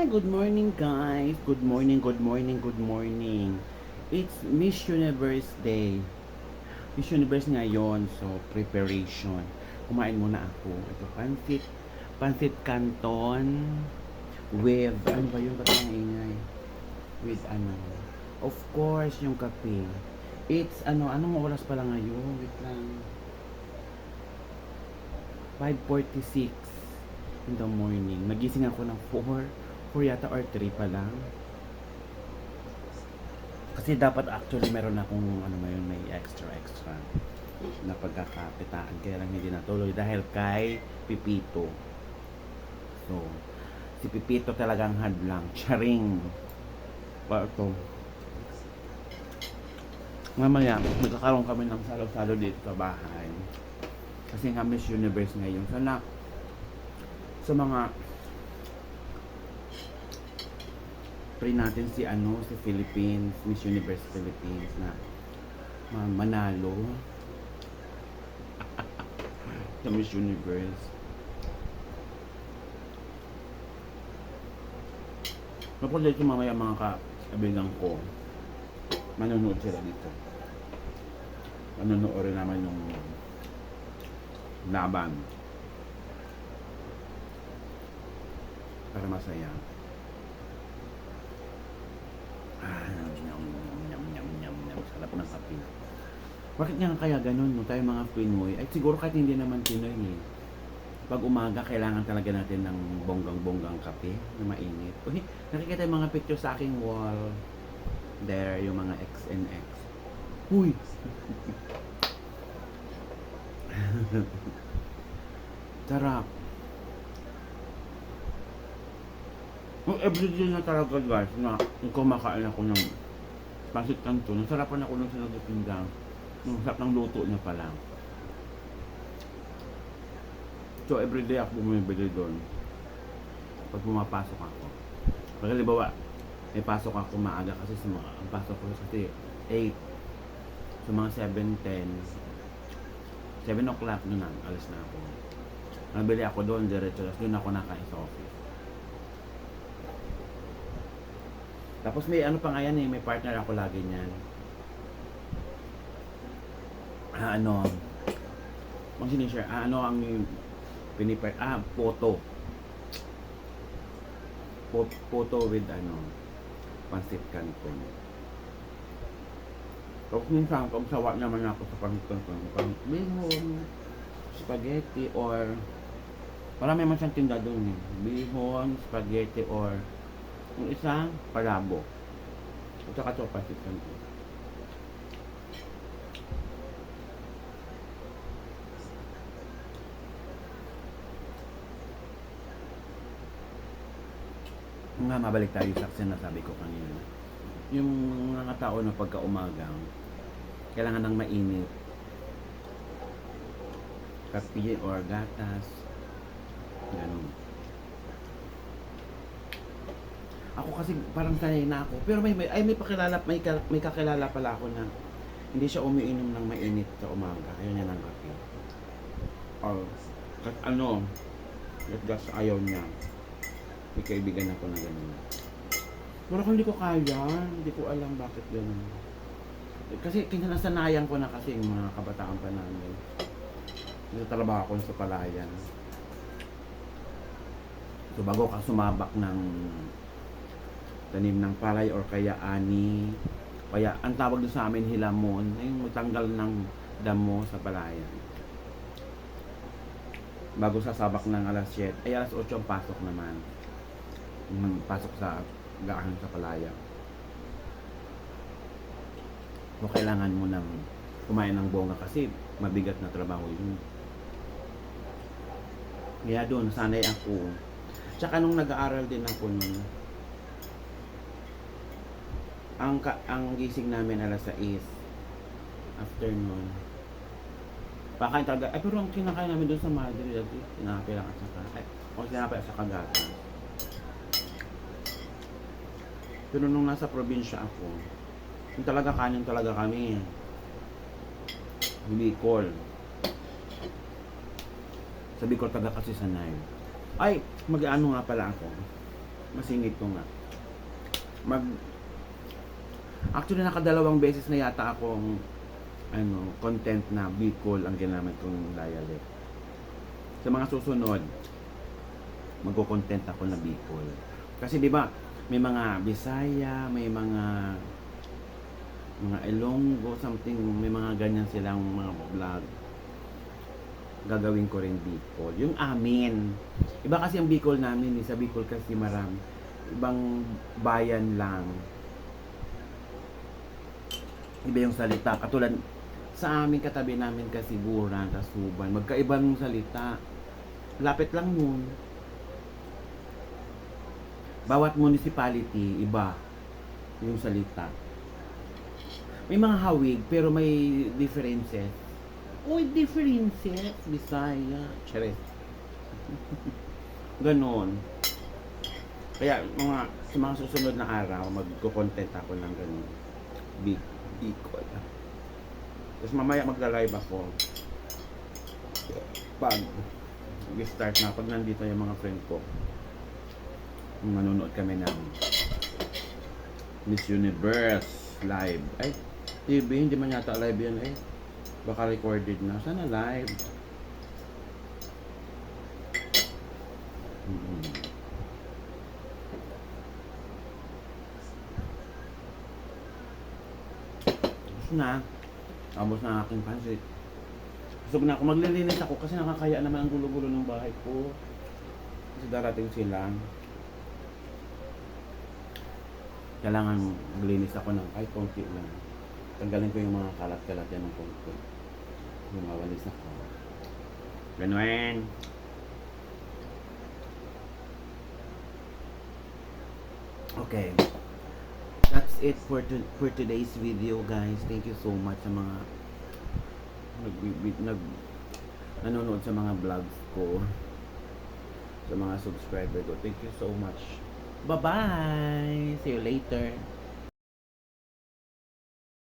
Good morning guys. Good morning, good morning, good morning. It's Miss Universe Day. Miss Universe ngayon, so preparation. Kumain muna ako. Ito, pansit canton with, ano ba yun? Ba't ang ingay? With ano? Of course, yung kape. It's, anong oras pala ngayon? Wait lang. 5:46 in the morning. Nagising ako ng 4 yata or 3 pa lang. Kasi dapat actually meron akong may extra na pagkakakitaan. Kaya lang hindi natuloy dahil kay Pipito. So, si Pipito talagang hadlang. Charing. Pa ito. Mamaya, magkakaroon kami ng salo-salo dito sa bahay. Kasi nga Miss Universe ngayon. Sana sa mga pray natin si Philippines, Miss Universe Philippines na manalo sa Miss Universe. Mapulit yung mamaya mga kabilang ko. Manonood sila dito. Manonood rin naman yung laban. Para masaya. Sarap ng kape. Bakit nga kaya ganun, no? Tayo mga Pinoy, ay siguro kahit hindi naman Pinoy eh. Pag umaga, kailangan talaga natin ng bonggang-bonggang kape na mainit. Uy, nakikita yung mga picture sa aking wall. There, yung mga X and X. Uy! Sarap. Everyday na talaga guys, na kumakain ako ng pansit canton. Nasarapan ako ng sinagutinda. Ang sarap ng luto niya pa lang. So everyday ako bumibili doon. Pag pumapasok ako. Pag halimbawa, may pasok ako maaga kasi ang pasok ko kasi 8. So mga 7:10. 7 o'clock na alas na ako. Nabili ako doon, diretso. Tapos doon ako nakain sa office. Tapos may pa nga yan eh, may partner ako lagi niyan. Ang sinishare, ang photo. Photo with pansit canton. Tapos minsan, kung sawa naman ako sa pansit canton, bihon, spaghetti, or marami man siyang tinda doon eh. Bihon, spaghetti, or yung isang palabo. At saka ito, pansit canton. Nga, mabalik tayo sa sinasabi ko kanina. Yung mga tao na pagka-umaga, kailangan ng mainit. Kape or gatas. Ganun. Ako kasi parang sanay na ako. Pero may kakilala pala ako na hindi siya umiinom ng mainit sa umaga. Ayaw niya ng kape. Or, just ayaw niya. May kaibigan ako na gano'n. Pero kung hindi ko kaya, hindi ko alam bakit gano'n. Kasi kinasanayan ko na kasi yung mga kabataan pa namin. Nagtatrabaho ako sa palayan. So bago ka sumabak ng tanim ng palay or kaya ani, kaya ang tawag doon sa amin hilamon, yung matanggal ng damo sa palayan. Bago sasabak ng alas 7, ay alas 8 ang pasok naman. Pasok sa gaan sa palaya. So kailangan mo nang kumain ng bongga kasi mabigat na trabaho yun. Kaya doon, sanay ako. Tsaka nung nag-aaral din ako nun, ang gising namin alas 6 afternoon. Pakain talaga. Ay, pero ang kinakain namin doon sa Madrid, tinapay lang at saka, tinapay at saka gata. Pero nung nasa probinsya ako, yung talaga kanin talaga kami. Bicol. Sa Bicol talaga kasi sanay. Ay, mag-ano nga pala ako. Masingit ko nga. Mag Actually nakadalawang beses na yata akong content na Bicol ang ginamit kong dialect. Sa mga susunod, magko-content ako na Bicol. Kasi 'di ba, may mga Bisaya, may mga Ilonggo, something, may mga ganyan silang mga vlog. Gagawin ko rin Bicol. Yung amin. Iba kasi ang Bicol namin, sa Bicol kasi marami. Ibang bayan lang. Iba yung salita. Katulad sa amin, katabi namin kasi Buran, Tasuban. Magkaibang salita. Lapit lang yun. Bawat municipality, iba yung salita. May mga hawig, pero may differences. Uy, differences. Bisaya. Charis. Ganon. Kaya sa mga susunod na araw, magko-content ako ng ganon. Bicol. Tapos mamaya magla-live ako. Pag start na, pag nandito yung mga friend ko, manonood kami ng Miss Universe live. Ay, TV, hindi man yata live yan eh. Baka recorded na. Sana live. Tapos na. Tapos na ang aking pansit. Gusto na ako. Maglilinis ako kasi nakakaya naman ang gulo-gulo ng bahay ko. Kasi darating sila. Kailangan maglinis ako ng kahit konti lang. Tanggalin ko yung mga kalat-kalat yan ng konti. Yung mawalis ako. Ganun. Okay. That's it for today's video, guys. Thank you so much sa mga nanonood sa mga vlogs ko. Sa mga subscriber ko. Thank you so much. Bye-bye. See you later.